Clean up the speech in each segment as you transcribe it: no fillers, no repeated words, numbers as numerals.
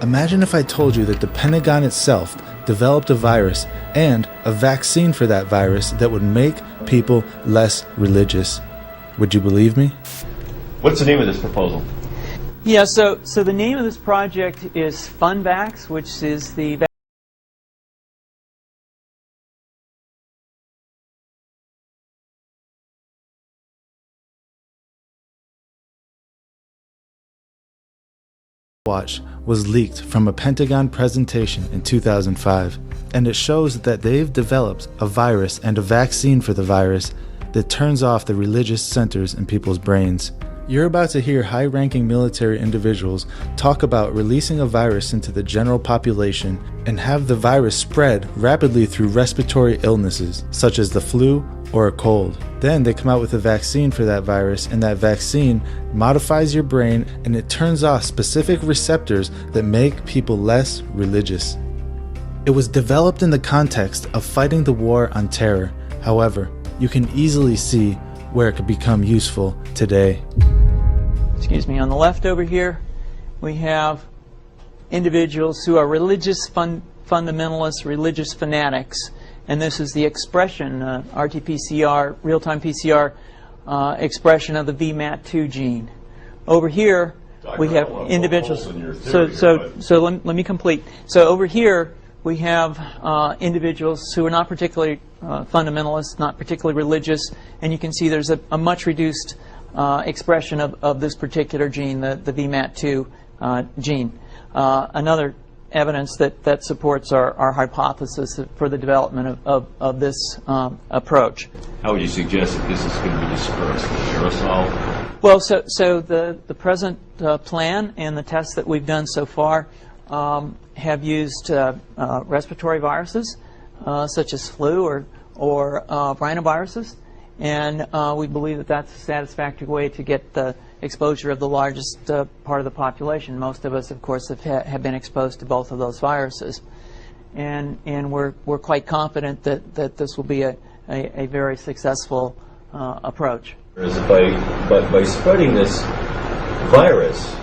Imagine if I told you that the Pentagon itself developed a virus and a vaccine for that virus that would make people less religious. Would you believe me? What's the name of this proposal? Yeah, so the name of this project is FunVax, which is the Watch was leaked from a Pentagon presentation in 2005, and it shows that they've developed a virus and a vaccine for the virus that turns off the religious centers in people's brains. You're about to hear high-ranking military individuals talk about releasing a virus into the general population and have the virus spread rapidly through respiratory illnesses, such as the flu or a cold. Then they come out with a vaccine for that virus, and that vaccine modifies your brain and it turns off specific receptors that make people less religious. It was developed in the context of fighting the war on terror. However, you can easily see where it could become useful today. Excuse me, on the left over here, we have individuals who are religious fundamentalists, religious fanatics, and this is the expression, RT-PCR, real-time PCR expression of the VMAT2 gene. Over here, we have individuals. So let me complete. So over here, we have individuals who are not particularly fundamentalists, not particularly religious, and you can see there's a much reduced expression of this particular gene, the VMAT2 gene. Another evidence that supports our hypothesis for the development of this approach. How would you suggest that this is going to be dispersed? Aerosol? Well, so the present plan and the tests that we've done so far have used respiratory viruses such as flu or rhinoviruses, and we believe that that's a satisfactory way to get the exposure of the largest part of the population. Most of us, of course, have been exposed to both of those viruses, and we're quite confident that this will be a very successful approach. By spreading this virus,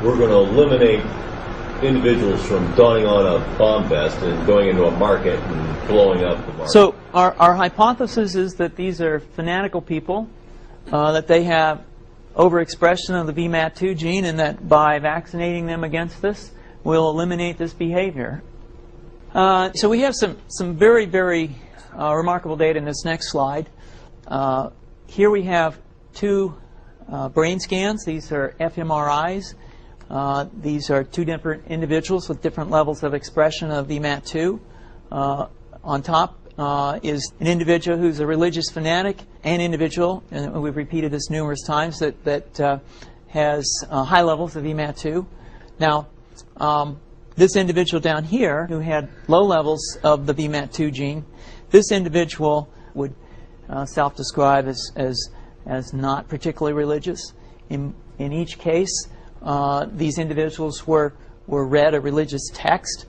we're going to eliminate individuals from donning on a bomb vest and going into a market and blowing up the market. So our hypothesis is that these are fanatical people, that they have overexpression of the VMAT2 gene, and that by vaccinating them against this, we'll eliminate this behavior. So we have some very, very remarkable data in this next slide. Here we have two brain scans. These are fMRIs. These are two different individuals with different levels of expression of VMAT2. On top is an individual who's a religious fanatic, an individual, and we've repeated this numerous times, that has high levels of VMAT2. Now, this individual down here who had low levels of the VMAT2 gene, this individual would self-describe as not particularly religious. In each case, these individuals were read a religious text.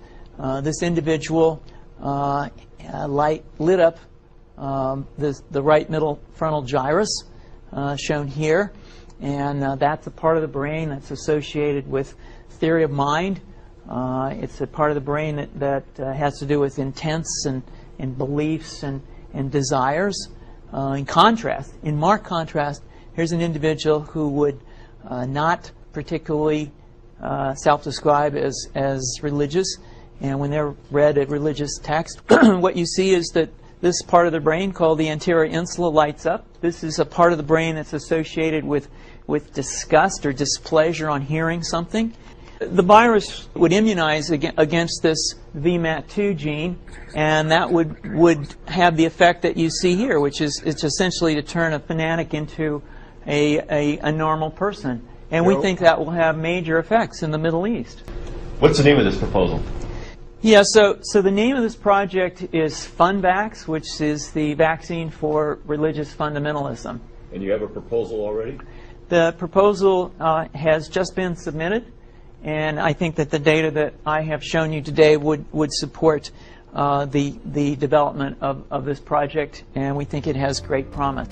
This individual lit up the right middle frontal gyrus, shown here, and that's a part of the brain that's associated with theory of mind. It's a part of the brain that has to do with intents and beliefs and desires. In marked contrast, here's an individual who would not particularly self-describe as religious, and when they're read a religious text, what you see is that this part of the brain called the anterior insula lights up. This is a part of the brain that's associated with disgust or displeasure on hearing something. The virus would immunize against this VMAT2 gene, and that would have the effect that you see here, which is it's essentially to turn a fanatic into a normal person. And we think that will have major effects in the Middle East. What's the name of this proposal? Yeah, so the name of this project is FunVax, which is the vaccine for religious fundamentalism. And you have a proposal already? The proposal has just been submitted, and I think that the data that I have shown you today would support the development of this project, and we think it has great promise.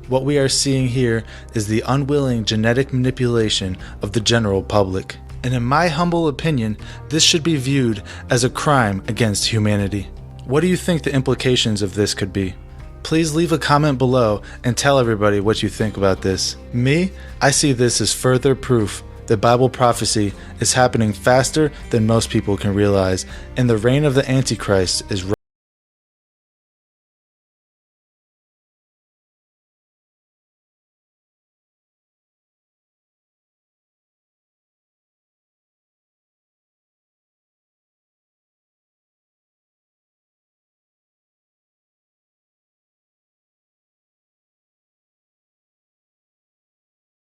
What we are seeing here is the unwilling genetic manipulation of the general public. And in my humble opinion, this should be viewed as a crime against humanity. What do you think the implications of this could be? Please leave a comment below and tell everybody what you think about this. Me, I see this as further proof that Bible prophecy is happening faster than most people can realize, and the reign of the Antichrist is